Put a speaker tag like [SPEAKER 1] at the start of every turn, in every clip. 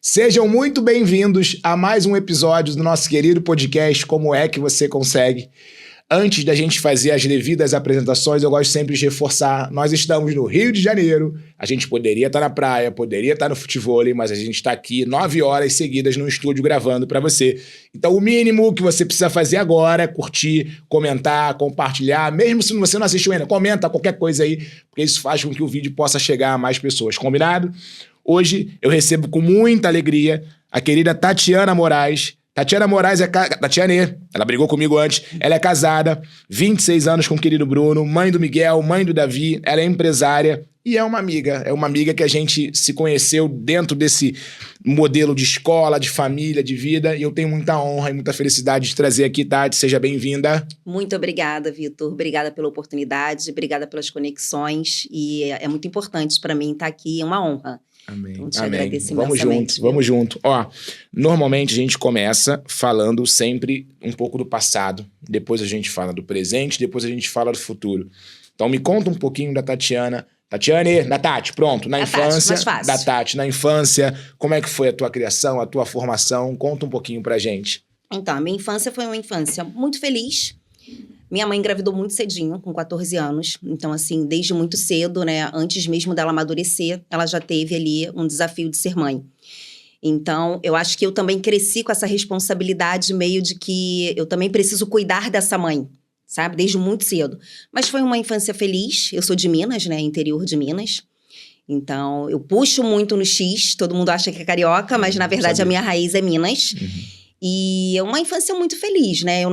[SPEAKER 1] Sejam muito bem-vindos a mais um episódio do nosso querido podcast Como é que você consegue? Antes da gente fazer as devidas apresentações, eu gosto sempre de reforçar, nós estamos no Rio de Janeiro, a gente poderia estar na praia, poderia estar no futevôlei, mas a gente está aqui 9 horas seguidas no estúdio gravando para você. Então o mínimo que você precisa fazer agora é curtir, comentar, compartilhar, mesmo se você não assistiu ainda, comenta qualquer coisa aí, porque isso faz com que o vídeo possa chegar a mais pessoas, combinado? Hoje eu recebo com muita alegria a querida Tatiana Moraes. Tatiana Moraes Tatiane, ela brigou comigo antes, ela é casada, 26 anos com o querido Bruno, mãe do Miguel, mãe do Davi, ela é empresária e é uma amiga que a gente se conheceu dentro desse modelo de escola, de família, de vida, e eu tenho muita honra e muita felicidade de trazer aqui, Tati, seja bem-vinda.
[SPEAKER 2] Muito obrigada, Vitor, obrigada pela oportunidade, obrigada pelas conexões, e é muito importante para mim estar aqui, é uma honra.
[SPEAKER 1] Amém,
[SPEAKER 2] então, te
[SPEAKER 1] amém.
[SPEAKER 2] agradeço
[SPEAKER 1] Vamos
[SPEAKER 2] imensamente,
[SPEAKER 1] junto, vamos junto. Ó, normalmente a gente começa falando sempre um pouco do passado, depois a gente fala do presente, depois a gente fala do futuro. Então me conta um pouquinho da Tatiane, da Tati, pronto, na infância,
[SPEAKER 2] Tati, mais fácil.
[SPEAKER 1] da Tati, na infância, como é que foi a tua criação, a tua formação? Conta um pouquinho pra gente.
[SPEAKER 2] Então, a minha infância foi uma infância muito feliz. Minha mãe engravidou muito cedinho, com 14 anos. Então, assim, desde muito cedo, né? Antes mesmo dela amadurecer, ela já teve ali um desafio de ser mãe. Então, eu acho que eu também cresci com essa responsabilidade meio de que eu também preciso cuidar dessa mãe, sabe? Desde muito cedo. Mas foi uma infância feliz. Eu sou de Minas, né? Interior de Minas. Então, eu puxo muito no X. Todo mundo acha que é carioca, mas na verdade a minha raiz é Minas. E é uma infância muito feliz, né?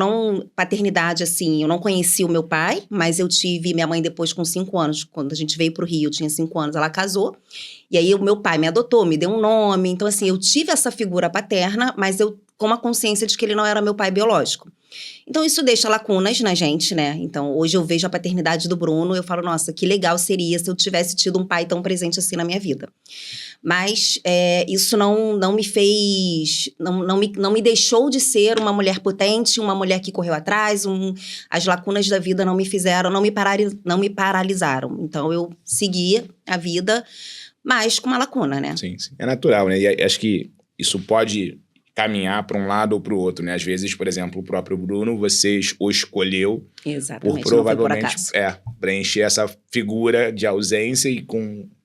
[SPEAKER 2] Paternidade, assim, eu não conheci o meu pai, mas eu tive minha mãe depois com 5 anos. Quando a gente veio pro Rio, eu tinha 5 anos, ela casou. E aí o meu pai me adotou, me deu um nome. Então, assim, eu tive essa figura paterna, mas eu com a consciência de que ele não era meu pai biológico. Então, isso deixa lacunas na gente, né? Então, hoje eu vejo a paternidade do Bruno e eu falo, nossa, que legal seria se eu tivesse tido um pai tão presente assim na minha vida. Mas isso não me fez, não me deixou de ser uma mulher potente, uma mulher que correu atrás, as lacunas da vida não me fizeram, não me paralisaram. Então, eu segui a vida, mas com uma lacuna, né?
[SPEAKER 1] Sim, sim. É natural, né? E acho que isso pode caminhar para um lado ou para o outro, né? Às vezes, por exemplo, o próprio Bruno, você o escolheu
[SPEAKER 2] exatamente,
[SPEAKER 1] por provavelmente preencher essa figura de ausência e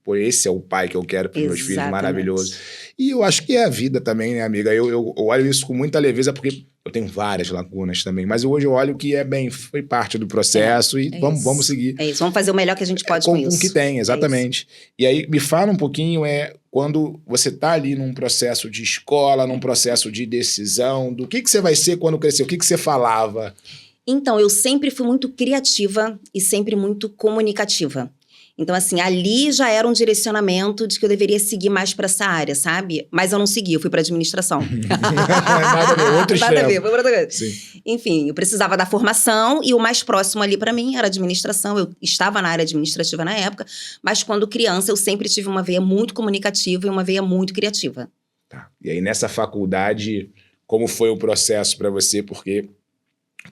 [SPEAKER 1] pô, esse é o pai que eu quero para os meus filhos, maravilhoso. E eu acho que é a vida também, né, amiga? Eu olho isso com muita leveza, porque eu tenho várias lacunas também, mas hoje eu olho que foi parte do processo e vamos seguir.
[SPEAKER 2] É isso, vamos fazer o melhor que a gente pode com isso.
[SPEAKER 1] Com o que tem, exatamente. E aí, me fala um pouquinho, quando você tá ali num processo de escola, num processo de decisão, do que você vai ser quando crescer, o que você falava?
[SPEAKER 2] Então, eu sempre fui muito criativa e sempre muito comunicativa. Então, assim, ali já era um direcionamento de que eu deveria seguir mais para essa área, sabe? Mas eu não segui, eu fui para administração.
[SPEAKER 1] Nada a ver, outro extremo.
[SPEAKER 2] Nada a ver, foi para outra coisa.
[SPEAKER 1] Sim.
[SPEAKER 2] Enfim, eu precisava da formação e o mais próximo ali para mim era administração. Eu estava na área administrativa na época, mas quando criança eu sempre tive uma veia muito comunicativa e uma veia muito criativa.
[SPEAKER 1] Tá. E aí, nessa faculdade, como foi o processo para você? Porque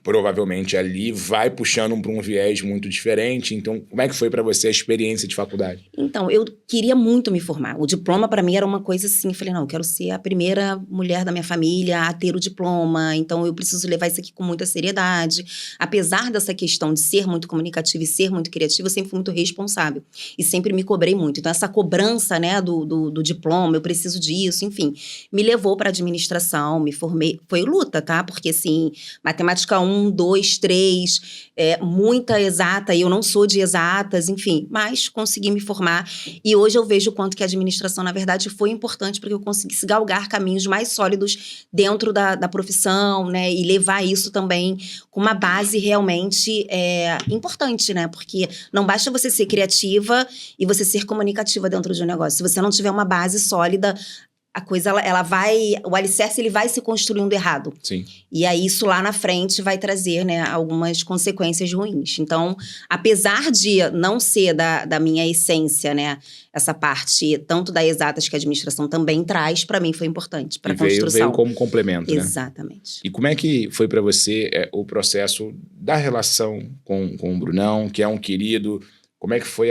[SPEAKER 1] provavelmente ali vai puxando para um viés muito diferente. Então, como é que foi para você a experiência de faculdade?
[SPEAKER 2] Então, eu queria muito me formar. O diploma, para mim, era uma coisa assim. Eu falei, não, eu quero ser a primeira mulher da minha família a ter o diploma. Então, eu preciso levar isso aqui com muita seriedade. Apesar dessa questão de ser muito comunicativa e ser muito criativa, eu sempre fui muito responsável. E sempre me cobrei muito. Então, essa cobrança, né, do diploma, eu preciso disso, enfim, me levou para administração, me formei. Foi luta, tá? Porque, assim, matemática 1, 2, 3, muita exata, e eu não sou de exatas, enfim, mas consegui me formar. E hoje eu vejo o quanto que a administração, na verdade, foi importante para que eu conseguisse galgar caminhos mais sólidos dentro da profissão, né? E levar isso também com uma base realmente importante, né? Porque não basta você ser criativa e você ser comunicativa dentro de um negócio. Se você não tiver uma base sólida, a coisa, o alicerce, ele vai se construindo errado.
[SPEAKER 1] Sim.
[SPEAKER 2] E aí, isso lá na frente vai trazer, né, algumas consequências ruins. Então, apesar de não ser da minha essência, né, essa parte, tanto da exatas que a administração também traz, para mim foi importante, para a construção.
[SPEAKER 1] Veio como complemento, né?
[SPEAKER 2] Exatamente.
[SPEAKER 1] E como é que foi para você o processo da relação com o Brunão, que é um querido? Como é que foi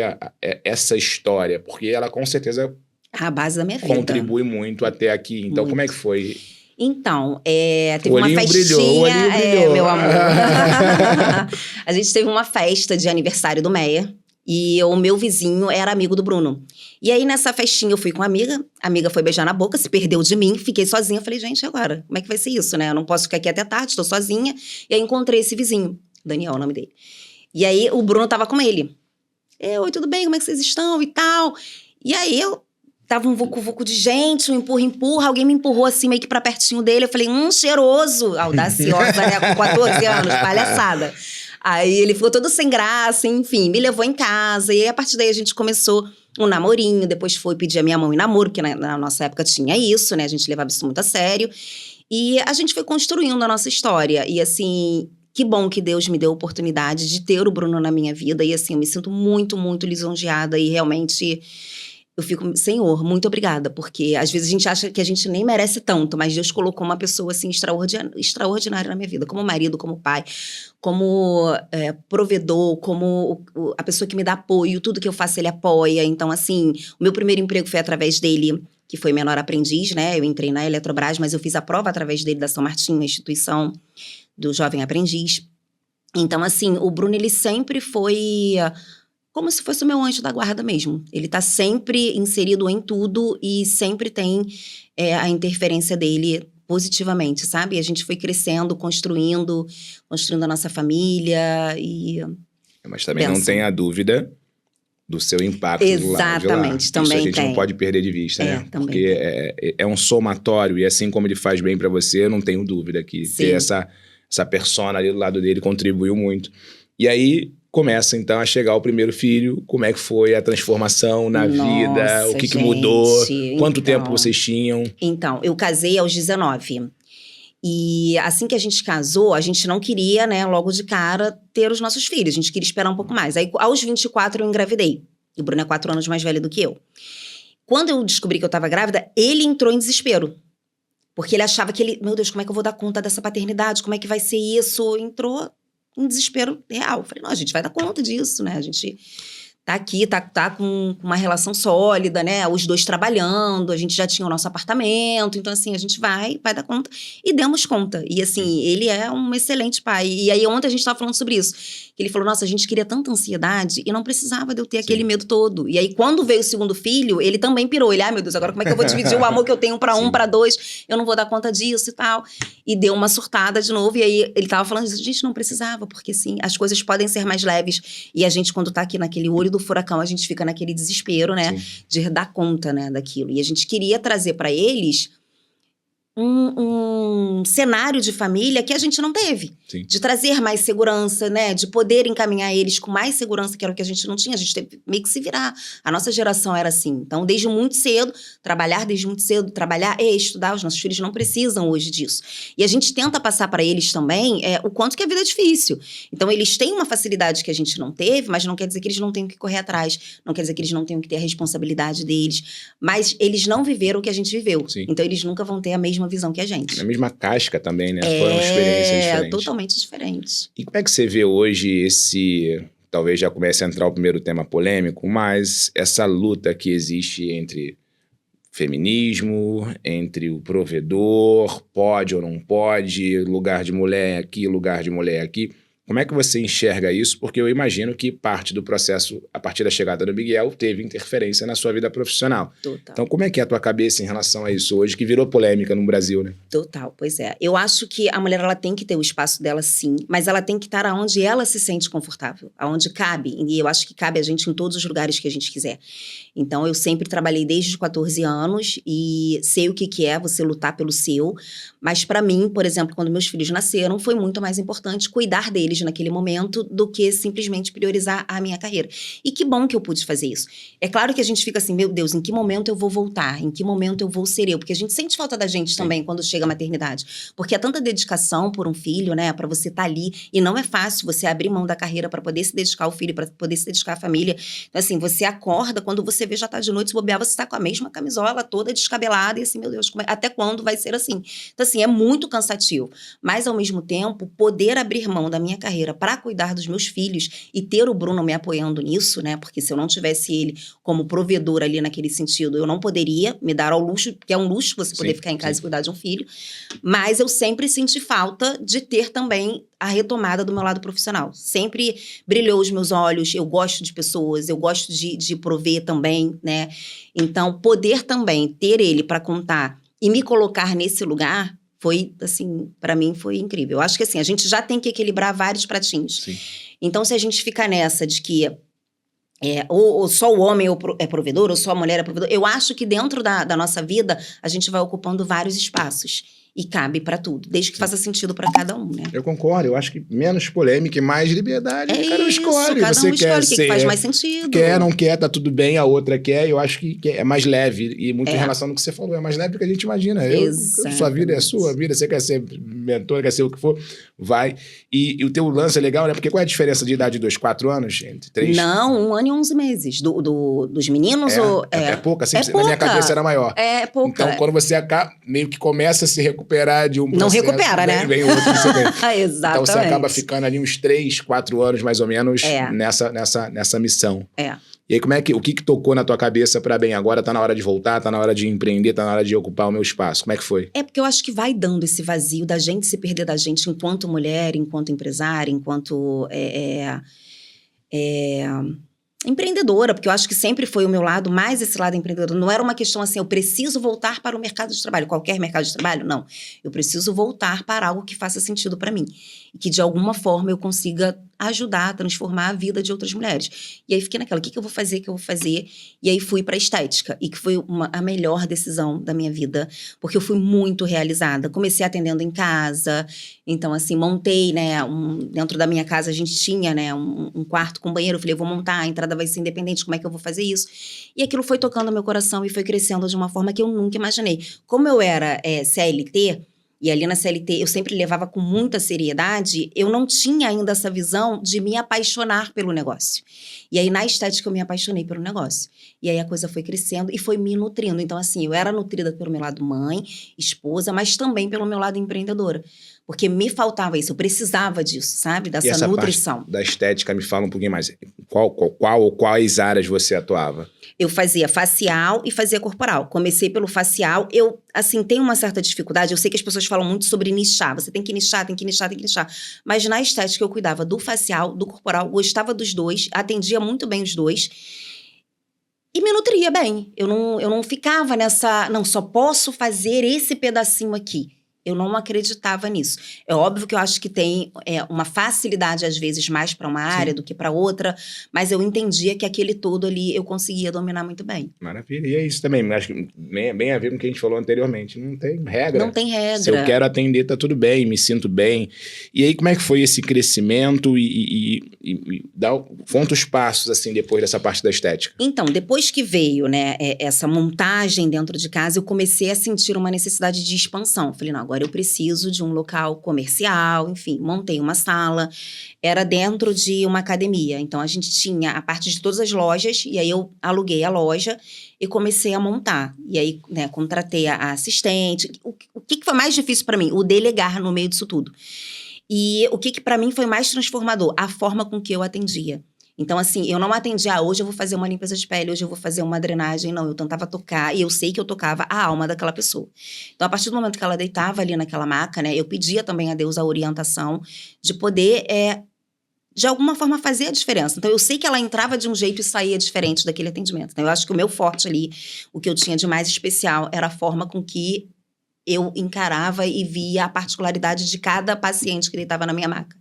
[SPEAKER 1] essa história? Porque ela, com certeza,
[SPEAKER 2] A base da minha vida.
[SPEAKER 1] contribui muito até aqui. Então,
[SPEAKER 2] Muito.
[SPEAKER 1] como é que foi?
[SPEAKER 2] Então, teve
[SPEAKER 1] O
[SPEAKER 2] uma
[SPEAKER 1] olhinho
[SPEAKER 2] festinha.
[SPEAKER 1] brilhou, o olhinho brilhou.
[SPEAKER 2] Meu amor. A gente teve uma festa de aniversário do Meia. E o meu vizinho era amigo do Bruno. E aí, nessa festinha, eu fui com a amiga foi beijar na boca, se perdeu de mim, fiquei sozinha. Falei, gente, agora? Como é que vai ser isso, né? Eu não posso ficar aqui até tarde, estou sozinha. E aí, encontrei esse vizinho, Daniel, o nome dele. E aí, o Bruno tava com ele. Oi, tudo bem? Como é que vocês estão? E tal. E aí, tava um vucu-vucu de gente, um empurra-empurra. Alguém me empurrou assim, meio que pra pertinho dele. Eu falei, cheiroso. Audaciosa, né? Com 14 anos, palhaçada. Aí ele ficou todo sem graça, enfim. Me levou em casa. E aí, a partir daí, a gente começou um namorinho. Depois foi pedir a minha mão em namoro, porque na nossa época tinha isso, né? A gente levava isso muito a sério. E a gente foi construindo a nossa história. E assim, que bom que Deus me deu a oportunidade de ter o Bruno na minha vida. E assim, eu me sinto muito, muito lisonjeada. E realmente, eu fico, Senhor, muito obrigada. Porque às vezes a gente acha que a gente nem merece tanto. Mas Deus colocou uma pessoa assim extraordinária na minha vida. Como marido, como pai, como provedor, como a pessoa que me dá apoio. Tudo que eu faço, ele apoia. Então assim, o meu primeiro emprego foi através dele, que foi menor aprendiz, né? Eu entrei na Eletrobras, mas eu fiz a prova através dele da São Martinho, a instituição do jovem aprendiz. Então, assim, o Bruno, ele sempre foi como se fosse o meu anjo da guarda mesmo. Ele tá sempre inserido em tudo e sempre tem a interferência dele positivamente, sabe? A gente foi crescendo, construindo a nossa família e...
[SPEAKER 1] Mas também não tenha dúvida do seu impacto do lado de lá.
[SPEAKER 2] Exatamente, também tem.
[SPEAKER 1] Isso a gente não pode perder de vista, né?
[SPEAKER 2] Também
[SPEAKER 1] porque é um somatório, e assim como ele faz bem pra você, eu não tenho dúvida que ter essa persona ali do lado dele contribuiu muito. E aí começa, então, a chegar o primeiro filho. Como é que foi a transformação na vida? O que mudou? Quanto tempo vocês tinham? Então,
[SPEAKER 2] eu casei aos 19. E assim que a gente casou, a gente não queria, né, logo de cara, ter os nossos filhos. A gente queria esperar um pouco mais. Aí, aos 24, eu engravidei. O Bruno é 4 anos mais velho do que eu. Quando eu descobri que eu estava grávida, ele entrou em desespero. Porque ele achava que meu Deus, como é que eu vou dar conta dessa paternidade? Como é que vai ser isso? Entrou em desespero real. Eu falei, não, a gente vai dar conta disso, né? A gente tá aqui, tá com uma relação sólida, né? Os dois trabalhando, a gente já tinha o nosso apartamento. Então, assim, a gente vai dar conta. E demos conta. E, assim, ele é um excelente pai. E aí, ontem a gente tava falando sobre isso. Que ele falou, nossa, a gente queria tanta ansiedade e não precisava de eu ter aquele medo todo. E aí, quando veio o segundo filho, ele também pirou. Ele, meu Deus, agora como é que eu vou dividir o amor que eu tenho pra um, pra dois? Eu não vou dar conta disso e tal. E deu uma surtada de novo. E aí, ele tava falando, a gente não precisava, porque, sim, as coisas podem ser mais leves. E a gente, quando tá aqui naquele olho do furacão, a gente fica naquele desespero, né? Sim. De dar conta, né, daquilo. E a gente queria trazer pra eles um cenário de família que a gente não teve. Sim. De trazer mais segurança, né? De poder encaminhar eles com mais segurança, que era o que a gente não tinha. A gente teve meio que se virar. A nossa geração era assim. Então, desde muito cedo, trabalhar e estudar. Os nossos filhos não precisam hoje disso. E a gente tenta passar para eles também o quanto que a vida é difícil. Então, eles têm uma facilidade que a gente não teve, mas não quer dizer que eles não tenham que correr atrás. Não quer dizer que eles não tenham que ter a responsabilidade deles. Mas eles não viveram o que a gente viveu. Sim. Então, eles nunca vão ter a mesma visão que a gente.
[SPEAKER 1] A mesma casca também, né? Foram experiências diferentes.
[SPEAKER 2] Totalmente diferentes.
[SPEAKER 1] E como é que você vê hoje esse... Talvez já comece a entrar o primeiro tema polêmico, mas essa luta que existe entre feminismo, entre o provedor, pode ou não pode, lugar de mulher aqui, lugar de mulher aqui. Como é que você enxerga isso? Porque eu imagino que parte do processo, a partir da chegada do Miguel, teve interferência na sua vida profissional.
[SPEAKER 2] Total.
[SPEAKER 1] Então, como é que é a tua cabeça em relação a isso hoje, que virou polêmica no Brasil, né?
[SPEAKER 2] Total, pois é. Eu acho que a mulher, ela tem que ter o espaço dela, sim, mas ela tem que estar onde ela se sente confortável, aonde cabe. E eu acho que cabe a gente em todos os lugares que a gente quiser. Então, eu sempre trabalhei desde os 14 anos e sei o que é você lutar pelo seu. Mas, para mim, por exemplo, quando meus filhos nasceram, foi muito mais importante cuidar deles naquele momento do que simplesmente priorizar a minha carreira. E que bom que eu pude fazer isso. É claro que a gente fica assim, meu Deus, em que momento eu vou voltar? Em que momento eu vou ser eu? Porque a gente sente falta da gente também quando chega a maternidade. Porque é tanta dedicação por um filho, né? Pra você estar ali. E não é fácil você abrir mão da carreira pra poder se dedicar ao filho, pra poder se dedicar à família. Então, assim, você acorda, quando você vê já tá de noite, se bobear, você tá com a mesma camisola toda descabelada e assim, meu Deus, até quando vai ser assim? Então, assim, é muito cansativo. Mas, ao mesmo tempo, poder abrir mão da minha carreira carreira para cuidar dos meus filhos e ter o Bruno me apoiando nisso, né? Porque se eu não tivesse ele como provedor ali naquele sentido, eu não poderia me dar ao luxo, porque é um luxo você poder ficar em casa e cuidar de um filho. Mas eu sempre senti falta de ter também a retomada do meu lado profissional. Sempre brilhou os meus olhos, eu gosto de pessoas, eu gosto de prover também, né? Então, poder também ter ele para contar e me colocar nesse lugar foi, assim, para mim foi incrível. Eu acho que, assim, a gente já tem que equilibrar vários pratinhos.
[SPEAKER 1] Sim.
[SPEAKER 2] Então, se a gente ficar nessa de que ou só o homem é provedor, ou só a mulher é provedor, eu acho que dentro da nossa vida, a gente vai ocupando vários espaços. E cabe para tudo, desde que faça sentido para cada um, né?
[SPEAKER 1] Eu concordo, eu acho que menos polêmica e mais liberdade. Cada um escolhe.
[SPEAKER 2] Cada
[SPEAKER 1] você
[SPEAKER 2] um escolhe o que faz mais
[SPEAKER 1] quer,
[SPEAKER 2] sentido.
[SPEAKER 1] não quer, tá tudo bem, a outra quer. Eu acho que é mais leve. E muito em relação ao que você falou, é mais leve do que a gente imagina. Sua vida é a sua vida, você quer ser mentor, quer ser o que for, vai. E o teu lance é legal, né? Porque qual é a diferença de idade de 2, 4 anos, entre 3?
[SPEAKER 2] Não, 1 ano e 11 meses. Dos meninos
[SPEAKER 1] É pouca, assim,
[SPEAKER 2] é
[SPEAKER 1] na minha cabeça era maior.
[SPEAKER 2] É pouca.
[SPEAKER 1] Então, quando você meio que começa a se recuperar de um processo,
[SPEAKER 2] não recupera, né?
[SPEAKER 1] Vem outro que você ganha.
[SPEAKER 2] Exatamente.
[SPEAKER 1] Então você acaba ficando ali uns 3, 4 anos, mais ou menos, nessa missão. E aí, o que tocou na tua cabeça para bem, agora tá na hora de voltar, tá na hora de empreender, tá na hora de ocupar o meu espaço? Como é que foi?
[SPEAKER 2] É porque eu acho que vai dando esse vazio da gente se perder da gente enquanto mulher, enquanto empresária, enquanto empreendedora, porque eu acho que sempre foi o meu lado, mais esse lado empreendedor. Não era uma questão assim, eu preciso voltar para o mercado de trabalho, qualquer mercado de trabalho, não. Eu preciso voltar para algo que faça sentido para mim. E que, de alguma forma, eu consiga ajudar a transformar a vida de outras mulheres. E aí fiquei naquela, o que eu vou fazer, E aí fui para a estética, e que foi a melhor decisão da minha vida, porque eu fui muito realizada. Comecei atendendo em casa, então assim, montei, né, dentro da minha casa a gente tinha, né, um quarto com banheiro. Eu falei, eu vou montar, a entrada vai ser independente, como é que eu vou fazer isso? E aquilo foi tocando meu coração e foi crescendo de uma forma que eu nunca imaginei. Como eu era CLT, e ali na CLT eu sempre levava com muita seriedade, eu não tinha ainda essa visão de me apaixonar pelo negócio. E aí na estética eu me apaixonei pelo negócio. E aí a coisa foi crescendo e foi me nutrindo. Então assim, eu era nutrida pelo meu lado mãe, esposa, mas também pelo meu lado empreendedora. Porque me faltava isso, eu precisava disso, sabe? Dessa
[SPEAKER 1] e essa
[SPEAKER 2] nutrição.
[SPEAKER 1] Parte da estética, me fala um pouquinho mais. Quais áreas você atuava?
[SPEAKER 2] Eu fazia facial e fazia corporal. Comecei pelo facial. Eu, assim, tenho uma certa dificuldade. Eu sei que as pessoas falam muito sobre nichar. Você tem que nichar, tem que nichar, tem que nichar. Mas na estética eu cuidava do facial, do corporal. Gostava dos dois. Atendia muito bem os dois. E me nutria bem. Eu não ficava nessa... Não, só posso fazer esse pedacinho aqui. Eu não acreditava nisso. É óbvio que eu acho que tem uma facilidade, às vezes, mais para uma área do que para outra, mas eu entendia que aquele todo ali eu conseguia dominar muito bem.
[SPEAKER 1] Maravilha. E é isso também. Acho que bem a ver com o que a gente falou anteriormente. Não tem regra.
[SPEAKER 2] Não tem regra.
[SPEAKER 1] Se eu quero atender, tá tudo bem, me sinto bem. E aí, como é que foi esse crescimento e conta os passos, assim, depois dessa parte da estética?
[SPEAKER 2] Então, depois que veio, né, essa montagem dentro de casa, eu comecei a sentir uma necessidade de expansão. Falei, não, agora eu preciso de um local comercial, enfim, montei uma sala, era dentro de uma academia, então a gente tinha a parte de todas as lojas, e aí eu aluguei a loja e comecei a montar, e aí, né, contratei a assistente. O que foi mais difícil para mim? O delegar no meio disso tudo. E o que para mim foi mais transformador? A forma com que eu atendia. Então, assim, eu não atendia, hoje eu vou fazer uma limpeza de pele, hoje eu vou fazer uma drenagem. Não, eu tentava tocar, e eu sei que eu tocava a alma daquela pessoa. Então, a partir do momento que ela deitava ali naquela maca, né, eu pedia também a Deus a orientação de poder, de alguma forma, fazer a diferença. Então, eu sei que ela entrava de um jeito e saía diferente daquele atendimento. Então, eu acho que o meu forte ali, o que eu tinha de mais especial, era a forma com que eu encarava e via a particularidade de cada paciente que deitava na minha maca.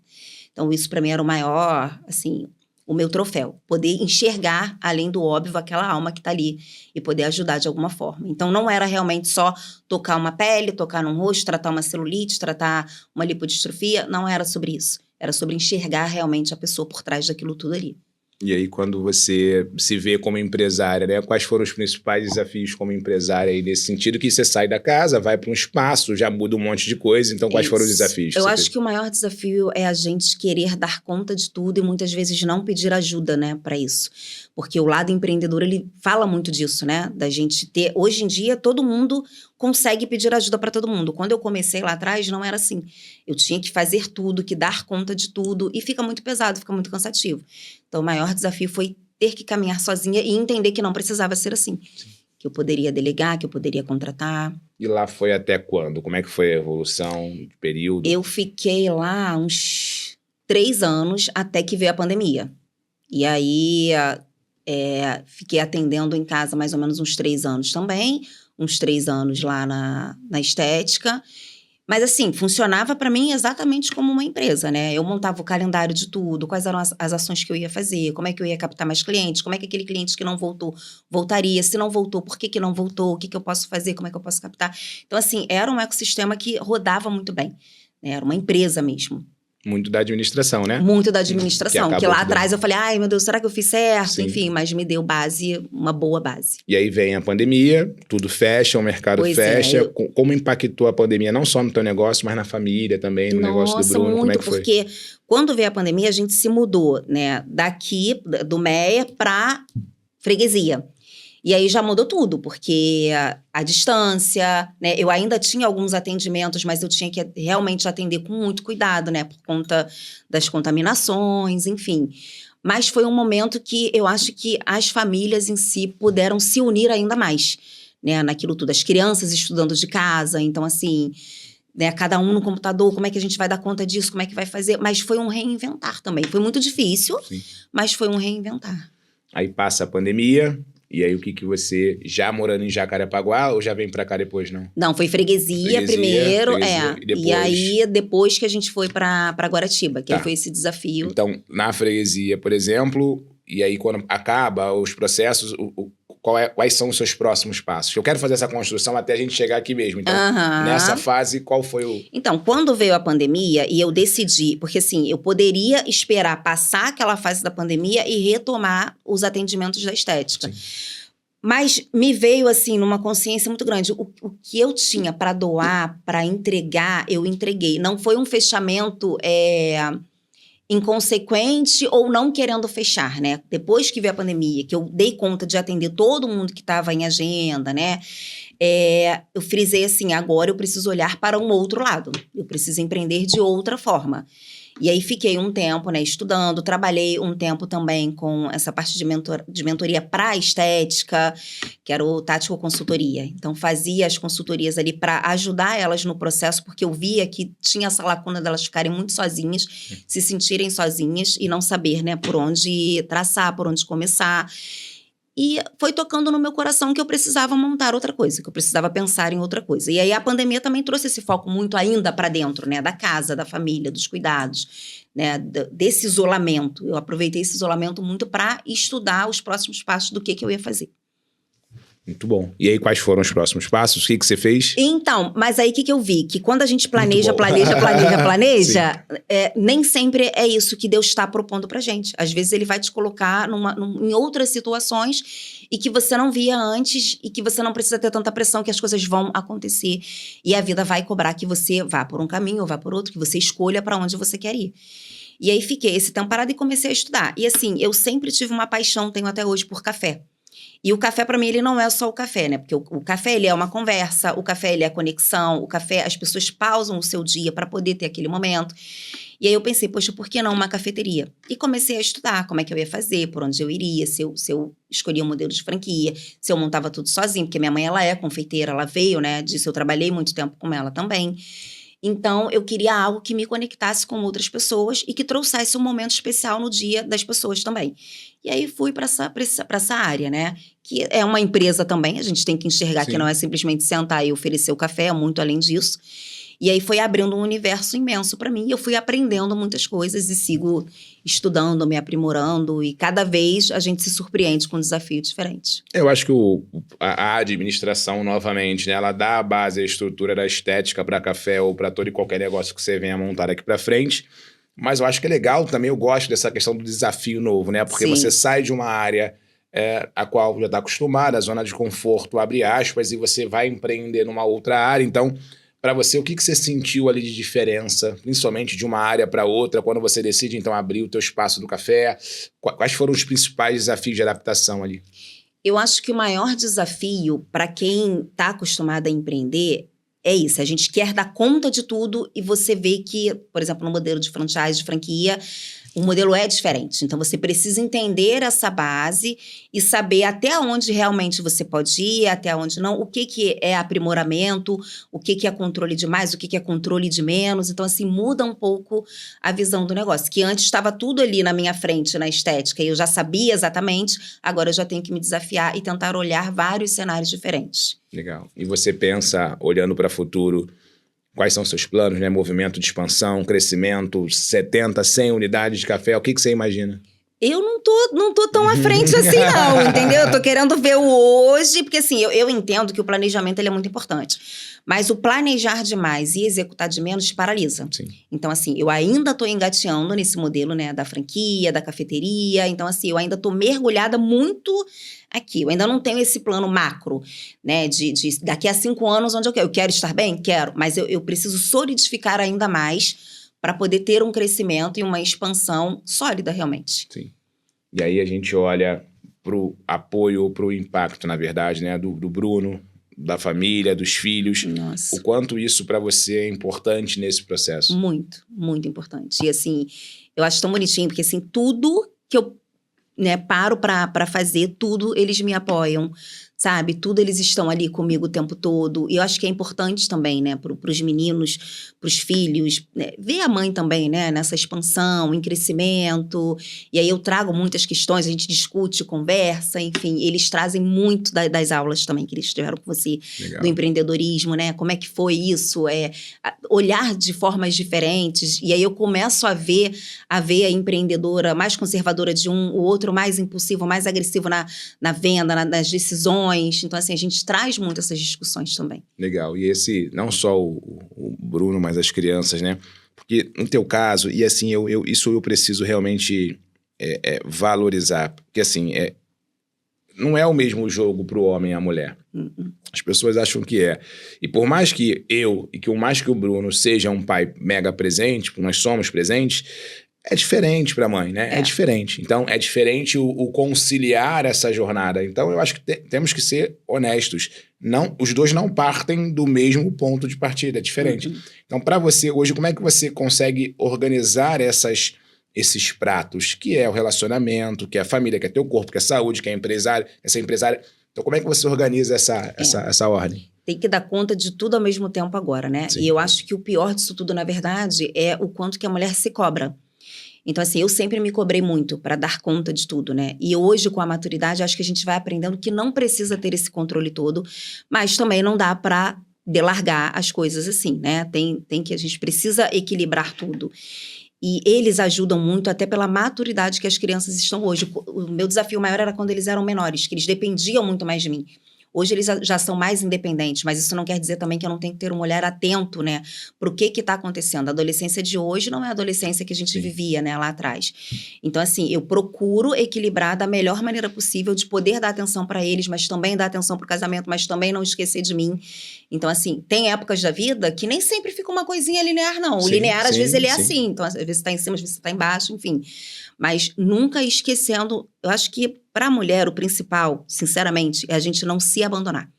[SPEAKER 2] Então, isso para mim era o maior, assim... o meu troféu, poder enxergar, além do óbvio, aquela alma que tá ali e poder ajudar de alguma forma. Então, não era realmente só tocar uma pele, tocar num rosto, tratar uma celulite, tratar uma lipodistrofia, não era sobre isso. Era sobre enxergar realmente a pessoa por trás daquilo tudo ali.
[SPEAKER 1] E aí, quando você se vê como empresária, né? Quais foram os principais desafios como empresária aí nesse sentido? Que você sai da casa, vai para um espaço, já muda um monte de coisa. Então, quais foram os desafios?
[SPEAKER 2] Eu acho que o maior desafio é a gente querer dar conta de tudo e muitas vezes não pedir ajuda, né, para isso. Porque o lado empreendedor, ele fala muito disso, né? Da gente ter... Hoje em dia, todo mundo consegue pedir ajuda para todo mundo. Quando eu comecei lá atrás, não era assim. Eu tinha que fazer tudo, que dar conta de tudo, e fica muito pesado, fica muito cansativo. Então, o maior desafio foi ter que caminhar sozinha e entender que não precisava ser assim. Sim. Que eu poderia delegar, que eu poderia contratar.
[SPEAKER 1] E lá foi até quando? Como é que foi a evolução de período?
[SPEAKER 2] Eu fiquei lá uns 3 anos até que veio a pandemia. E aí, fiquei atendendo em casa mais ou menos uns 3 anos também. Uns 3 anos lá na estética. Mas assim, funcionava para mim exatamente como uma empresa, né? Eu montava o calendário de tudo, quais eram as ações que eu ia fazer, como é que eu ia captar mais clientes, como é que aquele cliente que não voltou, voltaria, se não voltou, por que não voltou, o que eu posso fazer, como é que eu posso captar. Então assim, era um ecossistema que rodava muito bem, né? Era uma empresa mesmo.
[SPEAKER 1] Muito da administração, né?
[SPEAKER 2] Muito da administração, que lá atrás eu falei, ai meu Deus, será que eu fiz certo? Sim. Enfim, mas me deu uma boa base.
[SPEAKER 1] E aí vem a pandemia, tudo fecha, o mercado fecha. Como impactou a pandemia, não só no teu negócio, mas na família também, no negócio do Bruno?
[SPEAKER 2] Muito,
[SPEAKER 1] como é que foi?
[SPEAKER 2] Porque quando veio a pandemia, a gente se mudou, né, daqui, do Meia, para freguesia. E aí já mudou tudo, porque a distância, né? Eu ainda tinha alguns atendimentos, mas eu tinha que realmente atender com muito cuidado, né? Por conta das contaminações, enfim. Mas foi um momento que eu acho que as famílias em si puderam se unir ainda mais, né? Naquilo tudo. As crianças estudando de casa, então assim, né? Cada um no computador, como é que a gente vai dar conta disso, como é que vai fazer? Mas foi um reinventar também. Foi muito difícil, sim, mas foi um reinventar.
[SPEAKER 1] Aí passa a pandemia... E aí, o que você, já morando em Jacarepaguá, ou já vem pra cá depois, não?
[SPEAKER 2] Não, foi freguesia primeiro, e aí, depois que a gente foi pra Guaratiba, que aí foi esse desafio.
[SPEAKER 1] Então, na freguesia, por exemplo, e aí quando acaba os processos, quais são os seus próximos passos? Eu quero fazer essa construção até a gente chegar aqui mesmo. Então, nessa fase, qual foi o...
[SPEAKER 2] Então, quando veio a pandemia e eu decidi... Porque, assim, eu poderia esperar passar aquela fase da pandemia e retomar os atendimentos da estética. Sim. Mas me veio, assim, numa consciência muito grande. O que eu tinha para doar, para entregar, eu entreguei. Não foi um fechamento... inconsequente ou não querendo fechar, né? Depois que veio a pandemia, que eu dei conta de atender todo mundo que estava em agenda, né? Eu frisei assim, agora eu preciso olhar para um outro lado. Eu preciso empreender de outra forma. E aí fiquei um tempo, né, estudando, trabalhei um tempo também com essa parte de mentoria para estética, que era o Tático Consultoria. Então fazia as consultorias ali para ajudar elas no processo, porque eu via que tinha essa lacuna delas ficarem muito sozinhas, se sentirem sozinhas e não saber, né, por onde traçar, por onde começar. E foi tocando no meu coração que eu precisava montar outra coisa, que eu precisava pensar em outra coisa. E aí a pandemia também trouxe esse foco muito ainda para dentro, né? Da casa, da família, dos cuidados, né? Desse isolamento. Eu aproveitei esse isolamento muito para estudar os próximos passos do que eu ia fazer.
[SPEAKER 1] Muito bom. E aí, quais foram os próximos passos? O que você fez?
[SPEAKER 2] Então, mas aí o que eu vi? Que quando a gente planeja, nem sempre é isso que Deus está propondo pra gente. Às vezes ele vai te colocar em outras situações e que você não via antes e que você não precisa ter tanta pressão que as coisas vão acontecer. E a vida vai cobrar que você vá por um caminho ou vá por outro, que você escolha para onde você quer ir. E aí fiquei esse tempo parada e comecei a estudar. E assim, eu sempre tive uma paixão, tenho até hoje, por café. E o café, para mim, ele não é só o café, né? Porque o café, ele é uma conversa, o café, ele é conexão, o café, as pessoas pausam o seu dia para poder ter aquele momento. E aí eu pensei, poxa, por que não uma cafeteria? E comecei a estudar como é que eu ia fazer, por onde eu iria, se eu escolhia um modelo de franquia, se eu montava tudo sozinho, porque minha mãe, ela é confeiteira, ela veio, né, disso, eu trabalhei muito tempo com ela também. Então, eu queria algo que me conectasse com outras pessoas e que trouxesse um momento especial no dia das pessoas também. E aí, fui para essa área, né? Que é uma empresa também, a gente tem que enxergar Sim. que não é simplesmente sentar e oferecer o café, é muito além disso. E aí, foi abrindo um universo imenso para mim. E eu fui aprendendo muitas coisas e sigo estudando, me aprimorando. E cada vez a gente se surpreende com desafios diferentes.
[SPEAKER 1] Eu acho que a administração, novamente, né, ela dá a base, a estrutura da estética para café ou para todo e qualquer negócio que você venha montar aqui para frente. Mas eu acho que é legal também, eu gosto dessa questão do desafio novo, né? Porque Sim. você sai de uma área a qual já está acostumada, a zona de conforto, abre aspas, e você vai empreender numa outra área. Então, para você, o que você sentiu ali de diferença, principalmente de uma área para outra, quando você decide, então, abrir o teu espaço do café? Quais foram os principais desafios de adaptação ali?
[SPEAKER 2] Eu acho que o maior desafio para quem está acostumado a empreender é isso. A gente quer dar conta de tudo e você vê que, por exemplo, no modelo de franchise, de franquia, o modelo é diferente. Então, você precisa entender essa base e saber até onde realmente você pode ir, até onde não, o que é aprimoramento, o que é controle de mais, o que é controle de menos. Então, assim, muda um pouco a visão do negócio. Que antes estava tudo ali na minha frente, na estética, e eu já sabia exatamente, agora eu já tenho que me desafiar e tentar olhar vários cenários diferentes.
[SPEAKER 1] Legal. E você pensa, olhando para o futuro, quais são seus planos, né? Movimento de expansão, crescimento, 70, 100 unidades de café, o que você imagina?
[SPEAKER 2] Eu não tô tão à frente assim, não, entendeu? Eu tô querendo ver o hoje, porque assim, eu entendo que o planejamento ele é muito importante. Mas o planejar demais e executar de menos te paralisa.
[SPEAKER 1] Sim.
[SPEAKER 2] Então, assim, eu ainda tô engateando nesse modelo, né, da franquia, da cafeteria. Então, assim, eu ainda tô mergulhada muito aqui. Eu ainda não tenho esse plano macro, né, de daqui a 5 anos onde eu quero estar bem? Quero. Mas eu preciso solidificar ainda mais para poder ter um crescimento e uma expansão sólida, realmente.
[SPEAKER 1] Sim. E aí a gente olha pro apoio, pro impacto, na verdade, né, do Bruno, da família, dos filhos.
[SPEAKER 2] Nossa.
[SPEAKER 1] O quanto isso para você é importante nesse processo?
[SPEAKER 2] Muito, muito importante. E assim, eu acho tão bonitinho, porque assim, tudo que eu, né, paro para fazer, tudo eles me apoiam, sabe? Tudo eles estão ali comigo o tempo todo. E eu acho que é importante também, né, pros meninos, pros filhos, né, ver a mãe também, né, nessa expansão, em crescimento. E aí eu trago muitas questões, a gente discute, conversa, enfim. Eles trazem muito das aulas também que eles tiveram com você.
[SPEAKER 1] Legal.
[SPEAKER 2] Do empreendedorismo, né? Como é que foi isso? Olhar de formas diferentes. E aí eu começo a ver a empreendedora mais conservadora de um, o outro mais impulsivo, mais agressivo na venda, nas decisões. Então, assim, a gente traz muito essas discussões também.
[SPEAKER 1] Legal. E esse, não só o Bruno, mas as crianças, né? Porque no teu caso, e assim, isso eu preciso realmente valorizar. Porque assim, não é o mesmo jogo pro homem e a mulher. As pessoas acham que é. E por mais que o Bruno seja um pai mega presente, porque nós somos presentes, é diferente para a mãe, né? É diferente. Então, é diferente o conciliar essa jornada. Então, eu acho que temos que ser honestos. Os dois não partem do mesmo ponto de partida, é diferente. Então, para você, hoje, como é que você consegue organizar esses pratos? Que é o relacionamento, que é a família, que é teu corpo, que é a saúde, que é essa empresária. Então, como é que você organiza essa ordem?
[SPEAKER 2] Tem que dar conta de tudo ao mesmo tempo agora, né?
[SPEAKER 1] Sim.
[SPEAKER 2] E eu acho que o pior disso tudo, na verdade, é o quanto que a mulher se cobra. Então, assim, eu sempre me cobrei muito para dar conta de tudo, né? E hoje, com a maturidade, acho que a gente vai aprendendo que não precisa ter esse controle todo, mas também não dá para delargar as coisas assim, né? Tem que a gente precisa equilibrar tudo. E eles ajudam muito até pela maturidade que as crianças estão hoje. O meu desafio maior era quando eles eram menores, que eles dependiam muito mais de mim. Hoje eles já são mais independentes, mas isso não quer dizer também que eu não tenho que ter um olhar atento, né, para o que está acontecendo. A adolescência de hoje não é a adolescência que a gente vivia, né, lá atrás. Então, assim, eu procuro equilibrar da melhor maneira possível de poder dar atenção para eles, mas também dar atenção para o casamento, mas também não esquecer de mim. Então, assim, tem épocas da vida que nem sempre fica uma coisinha linear, não. O linear, às vezes, ele é assim. Então, às vezes está em cima, às vezes está embaixo, enfim. Mas nunca esquecendo, eu acho que para a mulher o principal, sinceramente, é a gente não se abandonar.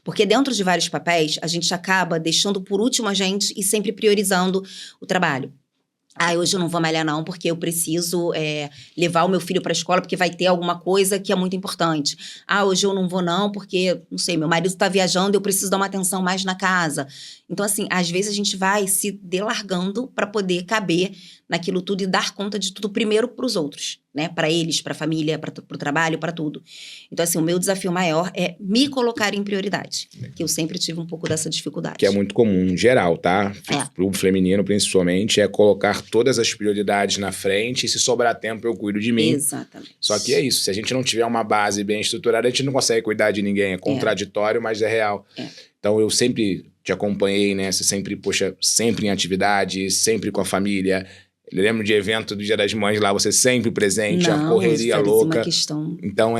[SPEAKER 2] Porque dentro de vários papéis, a gente acaba deixando por último a gente e sempre priorizando o trabalho. Hoje eu não vou malhar não, porque eu preciso levar o meu filho para a escola, porque vai ter alguma coisa que é muito importante. Hoje eu não vou não, porque, não sei, meu marido está viajando, eu preciso dar uma atenção mais na casa. Então, assim, às vezes a gente vai se delargando para poder caber naquilo tudo e dar conta de tudo primeiro para os outros, né? Para eles, para a família, para o trabalho, para tudo. Então, assim, o meu desafio maior é me colocar em prioridade, que eu sempre tive um pouco dessa dificuldade.
[SPEAKER 1] Que é muito comum, em geral, tá? Pro feminino, principalmente, é colocar todas as prioridades na frente e se sobrar tempo eu cuido de mim.
[SPEAKER 2] Exatamente.
[SPEAKER 1] Só que é isso, se a gente não tiver uma base bem estruturada, a gente não consegue cuidar de ninguém. É contraditório, mas é real. Então, eu sempre te acompanhei, né? Você sempre, sempre em atividade, sempre com a família. Eu lembro de evento do Dia das Mães lá, você sempre presente, a
[SPEAKER 2] Não,
[SPEAKER 1] correria
[SPEAKER 2] seríssima
[SPEAKER 1] louca.
[SPEAKER 2] questão.
[SPEAKER 1] Então,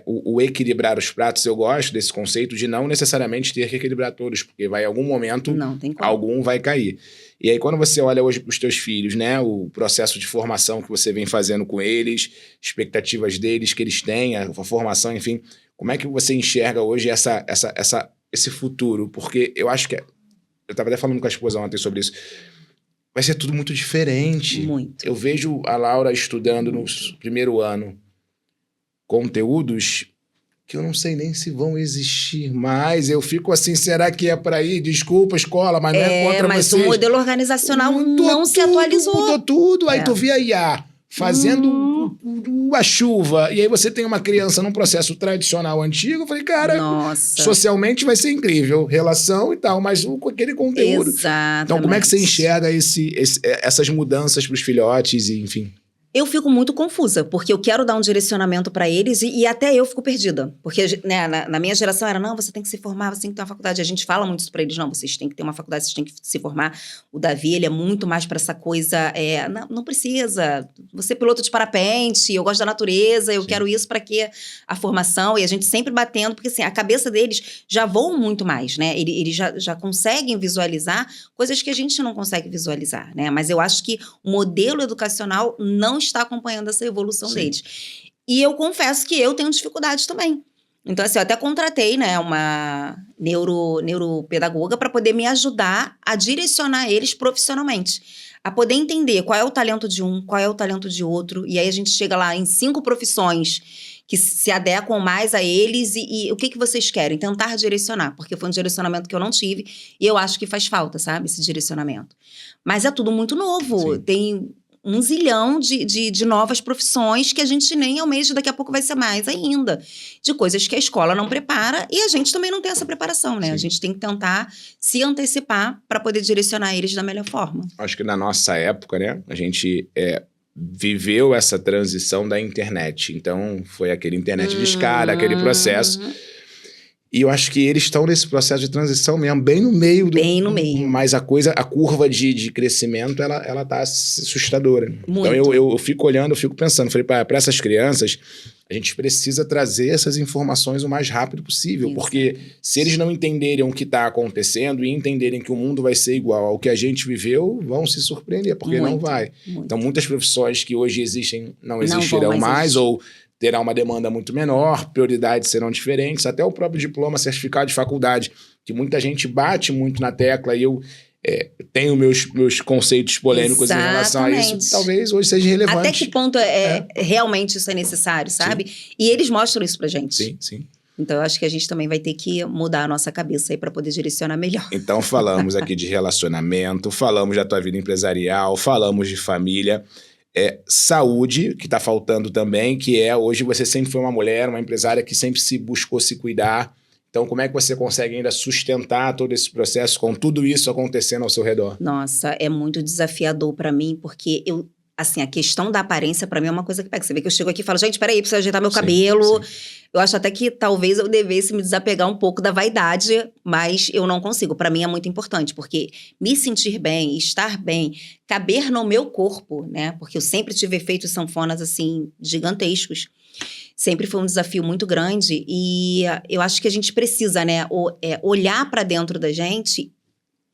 [SPEAKER 1] o equilibrar os pratos, eu gosto desse conceito de não necessariamente ter que equilibrar todos, porque vai em algum momento,
[SPEAKER 2] Não tem como.
[SPEAKER 1] algum vai cair. E aí, quando você olha hoje para os teus filhos, né, o processo de formação que você vem fazendo com eles, expectativas deles que eles têm, a formação, enfim, como é que você enxerga hoje esse futuro? Porque eu acho que, eu estava até falando com a esposa ontem sobre isso, vai ser tudo muito diferente.
[SPEAKER 2] Muito.
[SPEAKER 1] Eu vejo a Laura estudando no primeiro ano conteúdos que eu não sei nem se vão existir mais. Eu fico assim, será que é para ir? Desculpa, escola, mas não é contra
[SPEAKER 2] mas
[SPEAKER 1] vocês.
[SPEAKER 2] o modelo organizacional não se atualizou.
[SPEAKER 1] Mudou tudo. Aí tu vê a IA fazendo a chuva, e aí você tem uma criança num processo tradicional antigo. Eu falei, cara,
[SPEAKER 2] Nossa.
[SPEAKER 1] socialmente vai ser incrível, relação e tal, mas aquele conteúdo.
[SPEAKER 2] Exatamente.
[SPEAKER 1] Então, como é que você enxerga essas mudanças para os filhotes, e enfim?
[SPEAKER 2] Eu fico muito confusa, porque eu quero dar um direcionamento para eles e até eu fico perdida. Porque, né, na minha geração era, não, você tem que se formar, você tem que ter uma faculdade. A gente fala muito isso para eles, não, vocês têm que ter uma faculdade, vocês têm que se formar. O Davi, ele é muito mais para essa coisa, não precisa, você é piloto de parapente, eu gosto da natureza, eu quero isso para quê? A formação, e a gente sempre batendo, porque assim, a cabeça deles já voa muito mais, né? Eles já conseguem visualizar coisas que a gente não consegue visualizar, né? Mas eu acho que o modelo educacional não está acompanhando essa evolução deles. E eu confesso que eu tenho dificuldades também. Então, assim, eu até contratei, né, uma neuropedagoga para poder me ajudar a direcionar eles profissionalmente. A poder entender qual é o talento de um, qual é o talento de outro. E aí a gente chega lá em 5 profissões que se adequam mais a eles e o que vocês querem? Tentar direcionar, porque foi um direcionamento que eu não tive e eu acho que faz falta, sabe, esse direcionamento. Mas é tudo muito novo.
[SPEAKER 1] Sim.
[SPEAKER 2] Tem 1 zilhão de novas profissões que a gente nem almeja, daqui a pouco vai ser mais ainda. De coisas que a escola não prepara e a gente também não tem essa preparação, né?
[SPEAKER 1] Sim.
[SPEAKER 2] A gente tem que tentar se antecipar para poder direcionar eles da melhor forma.
[SPEAKER 1] Acho que na nossa época, né, a gente viveu essa transição da internet. Então, foi aquele internet de escada, aquele processo. E eu acho que eles estão nesse processo de transição mesmo, bem no meio.
[SPEAKER 2] Bem no meio.
[SPEAKER 1] Mas a curva de crescimento, ela tá assustadora.
[SPEAKER 2] Muito.
[SPEAKER 1] Então, eu fico olhando, eu fico pensando, falei, para essas crianças, a gente precisa trazer essas informações o mais rápido possível.
[SPEAKER 2] Isso.
[SPEAKER 1] Porque se eles não entenderem o que está acontecendo e entenderem que o mundo vai ser igual ao que a gente viveu, vão se surpreender, porque não vai.
[SPEAKER 2] Muito.
[SPEAKER 1] Então, muitas profissões que hoje existem não
[SPEAKER 2] Não
[SPEAKER 1] existirão
[SPEAKER 2] vão mais
[SPEAKER 1] mais,
[SPEAKER 2] existir.
[SPEAKER 1] ou terá uma demanda muito menor, prioridades serão diferentes, até o próprio diploma, certificado de faculdade, que muita gente bate muito na tecla, e eu tenho meus conceitos polêmicos em relação a isso, talvez hoje seja relevante.
[SPEAKER 2] Até que ponto realmente isso é necessário, sabe? Sim. E eles mostram isso pra gente.
[SPEAKER 1] Sim, sim.
[SPEAKER 2] Então, eu acho que a gente também vai ter que mudar a nossa cabeça aí para poder direcionar melhor.
[SPEAKER 1] Então, falamos aqui de relacionamento, falamos da tua vida empresarial, falamos de família, saúde, que está faltando também, que hoje você sempre foi uma mulher, uma empresária que sempre se buscou se cuidar. Então, como é que você consegue ainda sustentar todo esse processo com tudo isso acontecendo ao seu redor?
[SPEAKER 2] Nossa, é muito desafiador para mim, porque assim, a questão da aparência para mim é uma coisa que pega. Você vê que eu chego aqui e falo, gente, peraí, preciso ajeitar meu cabelo. Sim. Eu acho até que talvez eu devesse me desapegar um pouco da vaidade, mas eu não consigo. Para mim é muito importante, porque me sentir bem, estar bem, caber no meu corpo, né? Porque eu sempre tive efeitos sanfonas, assim, gigantescos. Sempre foi um desafio muito grande e eu acho que a gente precisa, né, olhar para dentro da gente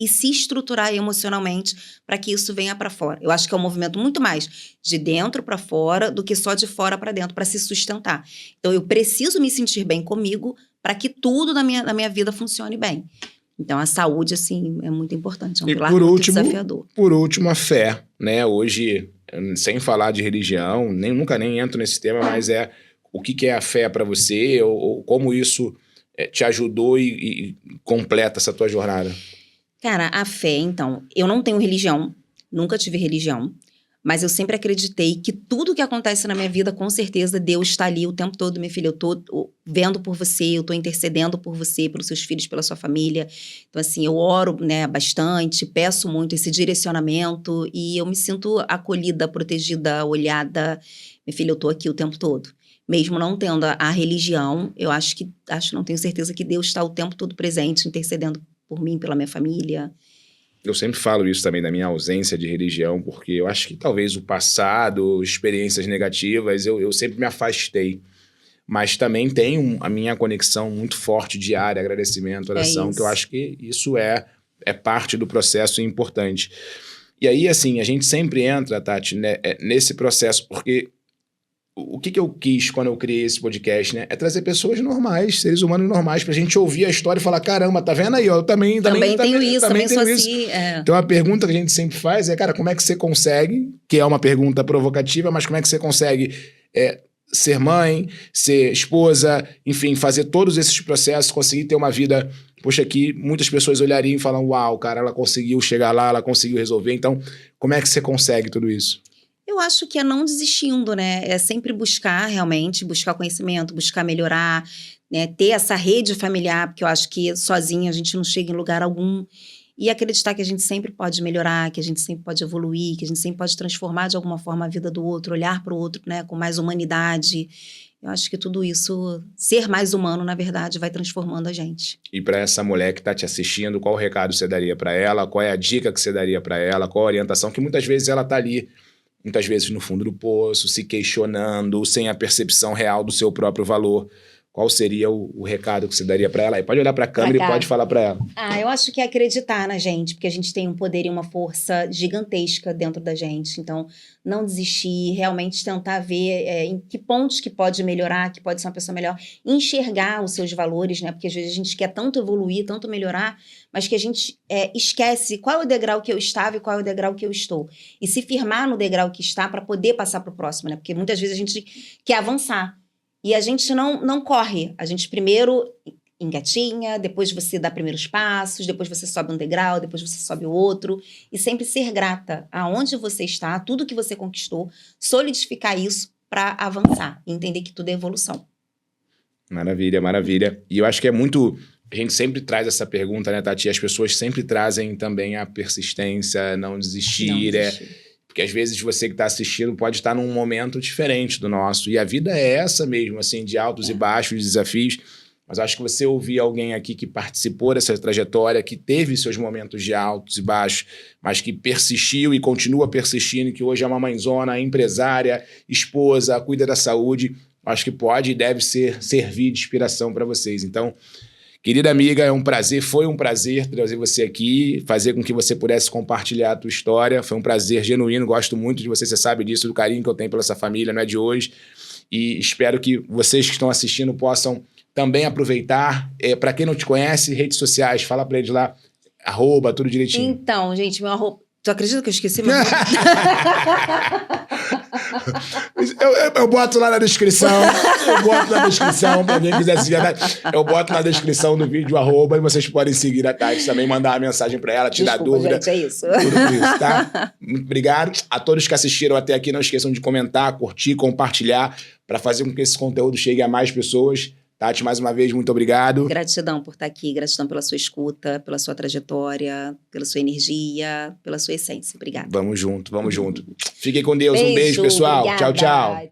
[SPEAKER 2] e se estruturar emocionalmente para que isso venha para fora. Eu acho que é um movimento muito mais de dentro para fora do que só de fora para dentro, para se sustentar. Então, eu preciso me sentir bem comigo para que tudo na minha vida funcione bem. Então, a saúde, assim, é muito importante. É um pilar muito desafiador.
[SPEAKER 1] Por último, a fé, né? Hoje, sem falar de religião, nunca entro nesse tema, mas o que é a fé para você ou como isso te ajudou e completa essa tua jornada?
[SPEAKER 2] Cara, a fé, então, eu não tenho religião, nunca tive religião, mas eu sempre acreditei que tudo que acontece na minha vida, com certeza, Deus está ali o tempo todo, minha filha, eu tô vendo por você, eu tô intercedendo por você, pelos seus filhos, pela sua família. Então, assim, eu oro, né, bastante, peço muito esse direcionamento e eu me sinto acolhida, protegida, olhada. Minha filha, eu tô aqui o tempo todo. Mesmo não tendo a religião, eu não tenho certeza que Deus está o tempo todo presente, intercedendo por mim, pela minha família.
[SPEAKER 1] Eu sempre falo isso também da minha ausência de religião, porque eu acho que talvez o passado, experiências negativas, eu sempre me afastei. Mas também tem a minha conexão muito forte diária, agradecimento, oração, que eu acho que isso é parte do processo importante. E aí, assim, a gente sempre entra, Tati, né, nesse processo, porque o que eu quis quando eu criei esse podcast, né? É trazer pessoas normais, seres humanos normais, pra gente ouvir a história e falar, caramba, tá vendo aí? Ó, eu também tenho isso, também sou assim. Então, a pergunta que a gente sempre faz é, cara, como é que você consegue, que é uma pergunta provocativa, mas como é que você consegue ser mãe, ser esposa, enfim, fazer todos esses processos, conseguir ter uma vida... Poxa, aqui muitas pessoas olhariam e falam, uau, cara, ela conseguiu chegar lá, ela conseguiu resolver. Então, como é que você consegue tudo isso?
[SPEAKER 2] Eu acho que é não desistindo, né? É sempre buscar, realmente, buscar conhecimento, buscar melhorar, né? Ter essa rede familiar, porque eu acho que sozinha a gente não chega em lugar algum. E acreditar que a gente sempre pode melhorar, que a gente sempre pode evoluir, que a gente sempre pode transformar de alguma forma a vida do outro, olhar para o outro, né, com mais humanidade. Eu acho que tudo isso, ser mais humano, na verdade, vai transformando a gente.
[SPEAKER 1] E para essa mulher que está te assistindo, qual o recado você daria para ela? Qual é a dica que você daria para ela? Qual a orientação? Que muitas vezes ela está ali, muitas vezes no fundo do poço, se questionando, sem a percepção real do seu próprio valor. Qual seria o recado que você daria para ela? Aí pode olhar para a câmera e pode falar para ela.
[SPEAKER 2] Eu acho que é acreditar na gente, porque a gente tem um poder e uma força gigantesca dentro da gente. Então, não desistir, realmente tentar ver em que pontos que pode melhorar, que pode ser uma pessoa melhor, enxergar os seus valores, né? Porque às vezes a gente quer tanto evoluir, tanto melhorar, mas que a gente esquece qual é o degrau que eu estava e qual é o degrau que eu estou. E se firmar no degrau que está para poder passar para o próximo, né? Porque muitas vezes a gente quer avançar. E a gente não corre. A gente primeiro engatinha, depois você dá primeiros passos, depois você sobe um degrau, depois você sobe o outro. E sempre ser grata aonde você está, tudo que você conquistou, solidificar isso para avançar e entender que tudo é evolução.
[SPEAKER 1] Maravilha, maravilha. E eu acho que é muito... A gente sempre traz essa pergunta, né, Tati? As pessoas sempre trazem também a persistência, não desistir. Porque às vezes você que está assistindo pode estar num momento diferente do nosso. E a vida é essa mesmo, assim, de altos e baixos, de desafios. Mas acho que você ouvir alguém aqui que participou dessa trajetória, que teve seus momentos de altos e baixos, mas que persistiu e continua persistindo, que hoje é uma mãezona, empresária, esposa, cuida da saúde, acho que pode e deve servir de inspiração para vocês. Então, querida amiga, foi um prazer trazer você aqui, fazer com que você pudesse compartilhar a tua história. Foi um prazer genuíno, gosto muito de você sabe disso, do carinho que eu tenho pela essa família, não é de hoje. E espero que vocês que estão assistindo possam também aproveitar. Para quem não te conhece, redes sociais, fala para eles lá, @ tudo direitinho.
[SPEAKER 2] Então, gente, meu arroba... Tu acredita que eu esqueci meu
[SPEAKER 1] eu boto lá na descrição. Eu boto na descrição pra quem quiser seguir. Eu boto na descrição do vídeo @ e vocês podem seguir a Tati também, mandar uma mensagem pra ela, tirar dúvida.
[SPEAKER 2] Gente, é isso.
[SPEAKER 1] Tudo isso, tá? Muito obrigado. A todos que assistiram até aqui, não esqueçam de comentar, curtir, compartilhar pra fazer com que esse conteúdo chegue a mais pessoas. Tati, mais uma vez, muito obrigado.
[SPEAKER 2] Gratidão por estar aqui, gratidão pela sua escuta, pela sua trajetória, pela sua energia, pela sua essência. Obrigada.
[SPEAKER 1] Vamos junto, vamos junto. Fiquem com Deus. Um beijo, pessoal.
[SPEAKER 2] Obrigada.
[SPEAKER 1] Tchau, tchau.